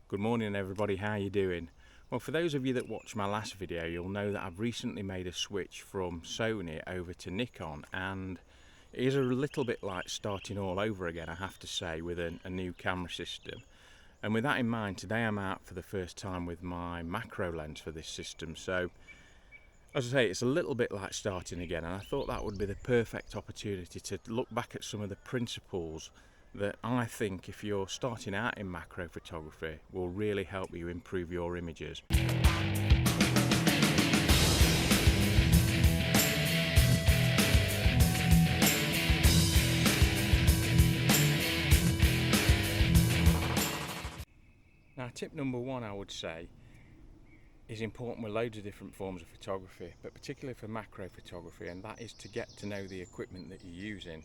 Good morning everybody, how you doing? Well, for those of you that watched my last video, you'll know that I've recently made a switch from Sony over to Nikon, and it is a little bit like starting all over again, I have to say, with a new camera system. And with that in mind, today I'm out for the first time with my macro lens for this system. So as I say, it's a little bit like starting again, and I thought that would be the perfect opportunity to look back at some of the principles that I think, if you're starting out in macro photography, will really help you improve your images. Now, tip number one, I would say, is important with loads of different forms of photography, but particularly for macro photography, and that is to get to know the equipment that you're using.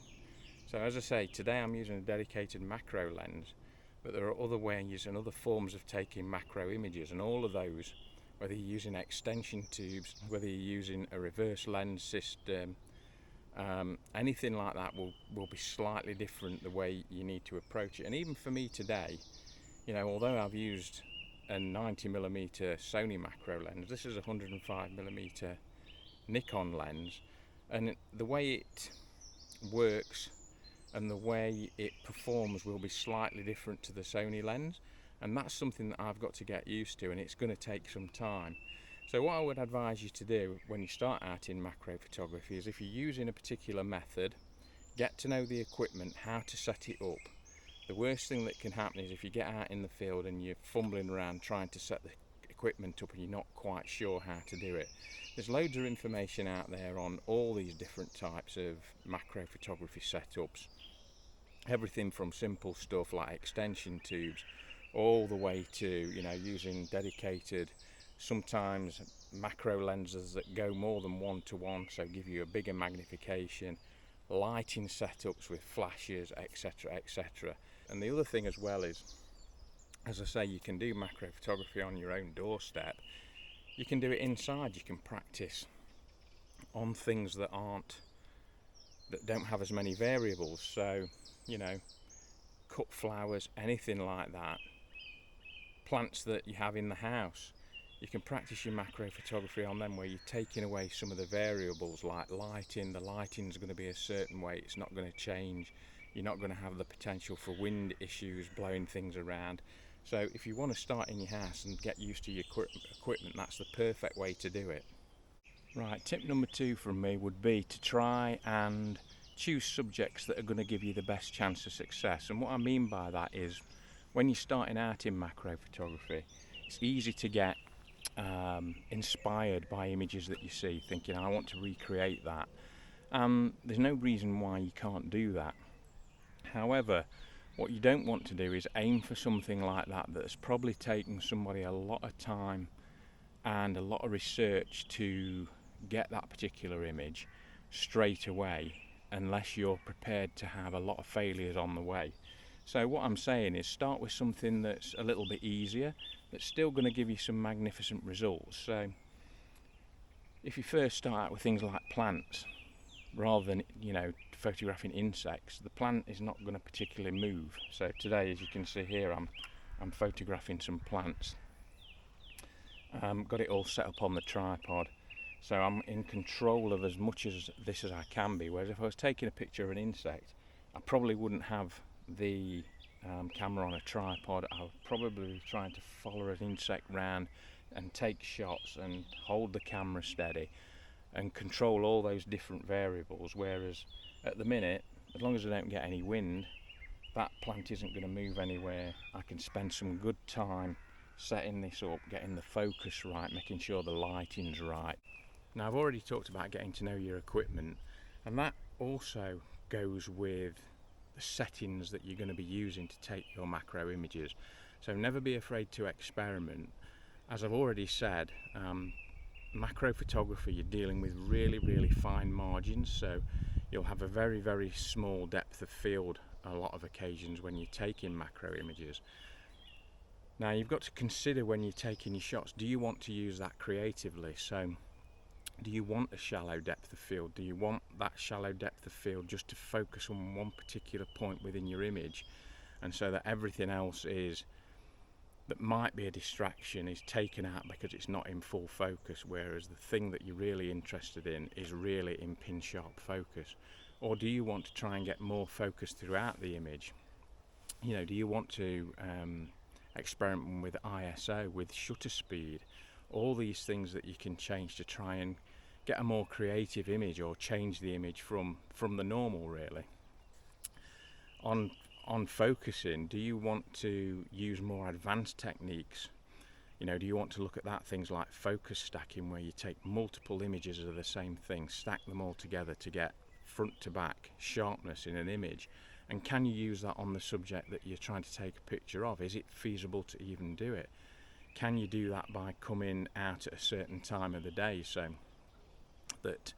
So as I say, today I'm using a dedicated macro lens, but there are other ways and other forms of taking macro images, and all of those, whether you're using extension tubes, whether you're using a reverse lens system, anything like that will be slightly different the way you need to approach it. And even for me today, you know, although I've used a 90mm Sony macro lens, this is a 105mm Nikon lens, and the way it works and the way it performs will be slightly different to the Sony lens, and that's something that I've got to get used to, and it's going to take some time. So what I would advise you to do when you start out in macro photography is, if you're using a particular method, get to know the equipment, how to set it up. The worst thing that can happen is if you get out in the field and you're fumbling around trying to set the equipment up and you're not quite sure how to do it. There's loads of information out there on all these different types of macro photography setups. Everything from simple stuff like extension tubes all the way to, you know, using dedicated, sometimes macro lenses that go more than 1:1, so give you a bigger magnification, lighting setups with flashes, etc, etc. And the other thing as well is, as I say, you can do macro photography on your own doorstep. You can do it inside. You can practice on things that don't have as many variables. So, you know, cut flowers, anything like that, plants that you have in the house, you can practice your macro photography on them, where you're taking away some of the variables like lighting. The lighting's going to be a certain way, it's not going to change. You're not going to have the potential for wind issues blowing things around. So if you want to start in your house and get used to your equipment, that's the perfect way to do it. Right, tip number two from me would be to try and choose subjects that are going to give you the best chance of success. And what I mean by that is, when you're starting out in macro photography, it's easy to get inspired by images that you see, thinking, I want to recreate that. There's no reason why you can't do that. However, what you don't want to do is aim for something like that that's probably taken somebody a lot of time and a lot of research to get that particular image straight away, unless you're prepared to have a lot of failures on the way. So what I'm saying is, start with something that's a little bit easier, that's still going to give you some magnificent results. So if you first start out with things like plants, rather than, you know, photographing insects, the plant is not going to particularly move. So today, as you can see here, I'm photographing some plants. Got it all set up on the tripod, so I'm in control of as much as this as I can be. Whereas if I was taking a picture of an insect, I probably wouldn't have the camera on a tripod. I would probably be trying to follow an insect round and take shots and hold the camera steady and control all those different variables. Whereas at the minute, as long as I don't get any wind, that plant isn't going to move anywhere. I can spend some good time setting this up, getting the focus right, making sure the lighting's right. Now, I've already talked about getting to know your equipment, and that also goes with the settings that you're going to be using to take your macro images. So never be afraid to experiment. As I've already said, macro photography, you're dealing with really fine margins, so you'll have a very small depth of field a lot of occasions when you're taking macro images. Now, you've got to consider when you're taking your shots, do you want to use that creatively? So do you want a shallow depth of field? Do you want that shallow depth of field just to focus on one particular point within your image, and so that everything else is that might be a distraction is taken out because it's not in full focus, whereas the thing that you're really interested in is really in pin sharp focus? Or do you want to try and get more focus throughout the image? You know, do you want to experiment with ISO, with shutter speed, all these things that you can change to try and get a more creative image, or change the image from the normal, really. On focusing, do you want to use more advanced techniques? You know, do you want to look at that, things like focus stacking, where you take multiple images of the same thing, stack them all together to get front to back sharpness in an image? And can you use that on the subject that you're trying to take a picture of? Is it feasible to even do it? Can you do that by coming out at a certain time of the day, so that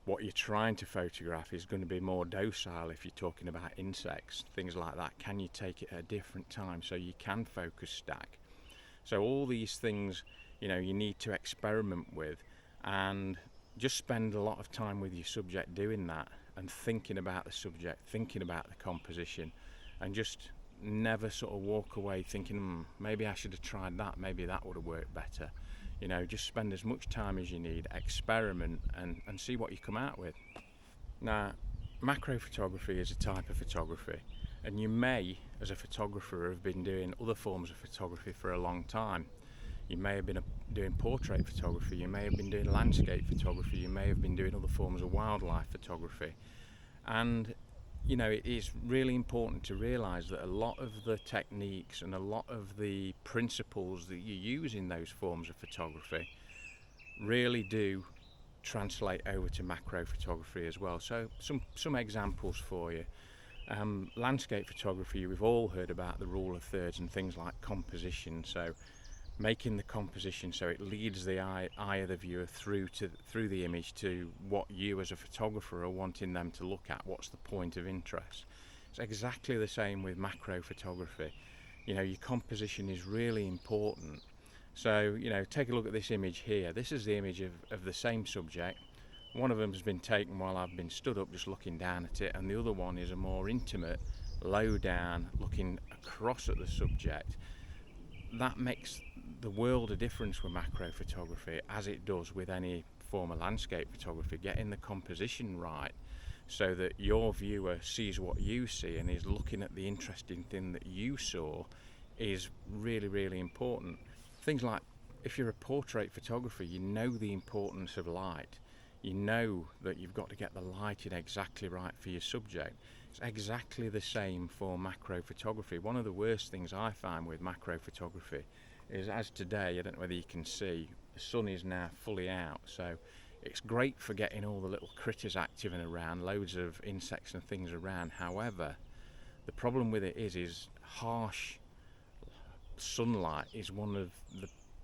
what you're trying to photograph is going to be more docile? If you're talking about insects, things like that, can you take it at a different time so you can focus stack? So all these things, you know, you need to experiment with, and just spend a lot of time with your subject doing that, and thinking about the subject, thinking about the composition, and just never sort of walk away thinking, maybe I should have tried that, maybe that would have worked better. You know, just spend as much time as you need, experiment, and see what you come out with. Now, macro photography is a type of photography, and you may, as a photographer, have been doing other forms of photography for a long time. You may have been doing portrait photography, you may have been doing landscape photography, you may have been doing other forms of wildlife photography. And you know, it is really important to realise that a lot of the techniques and a lot of the principles that you use in those forms of photography really do translate over to macro photography as well. So some examples for you. Landscape photography, we've all heard about the rule of thirds and things like composition. So making the composition so it leads the eye of the viewer through the image to what you as a photographer are wanting them to look at. What's the point of interest? It's exactly the same with macro photography. You know, your composition is really important. So, you know, take a look at this image here. This is the image of the same subject. One of them has been taken while I've been stood up just looking down at it, and the other one is a more intimate, low down, looking across at the subject. That makes the world a difference with macro photography, as it does with any form of landscape photography. Getting the composition right so that your viewer sees what you see and is looking at the interesting thing that you saw is really, really important. Things like, if you're a portrait photographer, you know the importance of light. You know that you've got to get the lighting exactly right for your subject. It's exactly the same for macro photography. One of the worst things I find with macro photography is, as today, I don't know whether you can see, the sun is now fully out, so it's great for getting all the little critters active and around, loads of insects and things around. However, the problem with it is harsh sunlight is one of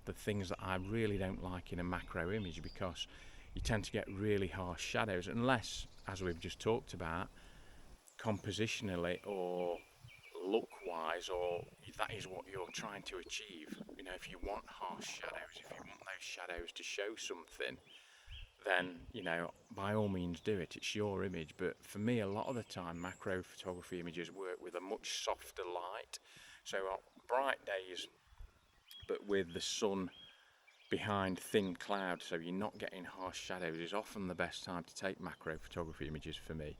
the things that I really don't like in a macro image, because you tend to get really harsh shadows, unless, as we've just talked about, compositionally or look-wise, or that is what you're trying to achieve. You know, if you want harsh shadows, if you want those shadows to show something, then, you know, by all means do it. It's your image. But for me, a lot of the time, macro photography images work with a much softer light. So on bright days, but with the sun behind thin clouds, so you're not getting harsh shadows, is often the best time to take macro photography images for me.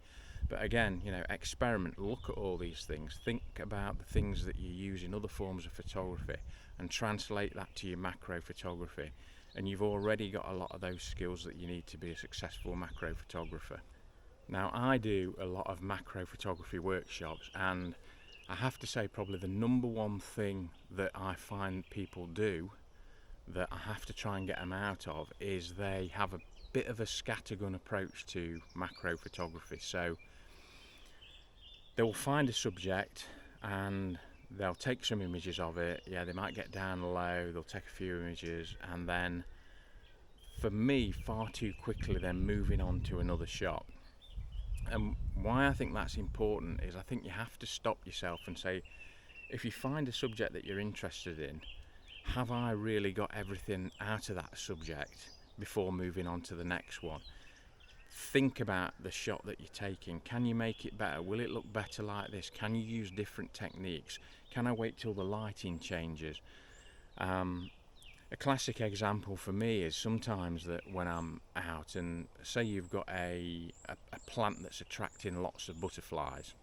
But again, you know, experiment, look at all these things, think about the things that you use in other forms of photography and translate that to your macro photography, and you've already got a lot of those skills that you need to be a successful macro photographer. Now, I do a lot of macro photography workshops, and I have to say probably the number one thing that I find people do that I have to try and get them out of is they have a bit of a scattergun approach to macro photography. So they will find a subject and they'll take some images of it. Yeah, they might get down low, they'll take a few images, and then for me, far too quickly they're moving on to another shot. And why I think that's important is I think you have to stop yourself and say, if you find a subject that you're interested in, have I really got everything out of that subject before moving on to the next one? Think about the shot that you're taking. Can you make it better? Will it look better like this? Can you use different techniques? Can I wait till the lighting changes? A classic example for me is sometimes that when I'm out and say you've got a plant that's attracting lots of butterflies,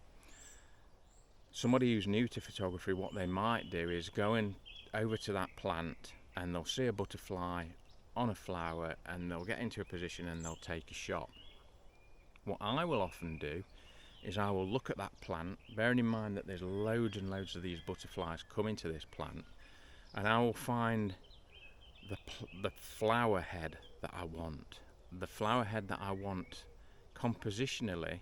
somebody who's new to photography, what they might do is go over to that plant and they'll see a butterfly on a flower and they'll get into a position and they'll take a shot. What I will often do is I will look at that plant, bearing in mind that there's loads and loads of these butterflies coming to this plant, and I will find the flower head that I want. The flower head that I want compositionally,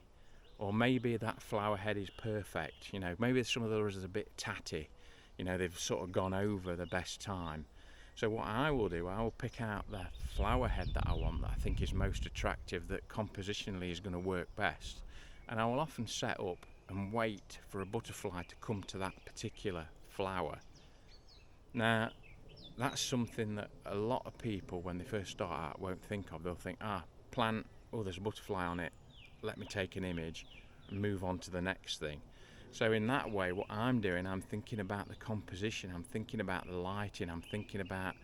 or maybe that flower head is perfect. You know, maybe some of the others are a bit tatty. You know, they've sort of gone over the best time. So what I will do, I will pick out the flower head that I want, that I think is most attractive, that compositionally is going to work best. And I will often set up and wait for a butterfly to come to that particular flower. Now, that's something that a lot of people, when they first start out, won't think of. They'll think, plant, oh, there's a butterfly on it, let me take an image and move on to the next thing. So in that way, what I'm doing, I'm thinking about the composition, I'm thinking about the lighting, I'm thinking about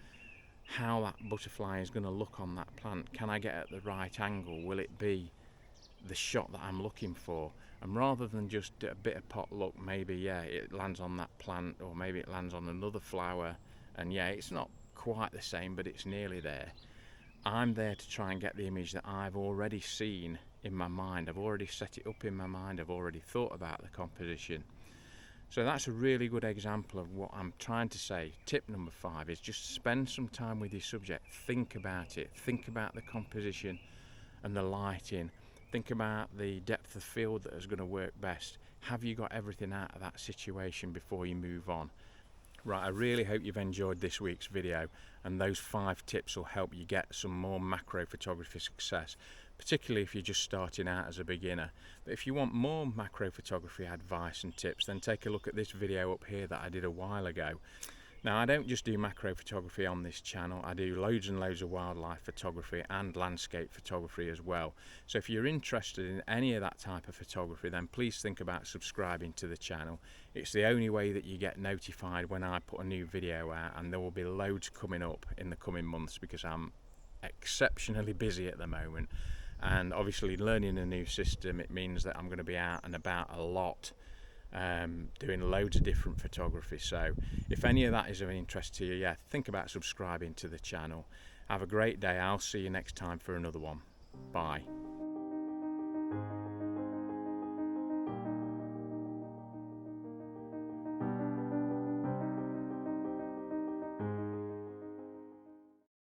how that butterfly is going to look on that plant. Can I get at the right angle? Will it be the shot that I'm looking for? And rather than just a bit of pot luck, maybe it lands on that plant, or maybe it lands on another flower, and it's not quite the same, but it's nearly there. I'm there to try and get the image that I've already seen in my mind. I've already set it up in my mind. I've already thought about the composition. So that's a really good example of what I'm trying to say. Tip number 5 is just spend some time with your subject. Think about it. Think about the composition and the lighting. Think about the depth of field that is going to work best. Have you got everything out of that situation before you move on? Right, I really hope you've enjoyed this week's video, and those 5 tips will help you get some more macro photography success, particularly if you're just starting out as a beginner. But if you want more macro photography advice and tips, then take a look at this video up here that I did a while ago. Now, I don't just do macro photography on this channel, I do loads and loads of wildlife photography and landscape photography as well. So if you're interested in any of that type of photography, then please think about subscribing to the channel. It's the only way that you get notified when I put a new video out, and there will be loads coming up in the coming months because I'm exceptionally busy at the moment. And obviously learning a new system, it means that I'm going to be out and about a lot, doing loads of different photography. So if any of that is of interest to you, think about subscribing to the channel. Have a great day. I'll see you next time for another one. Bye.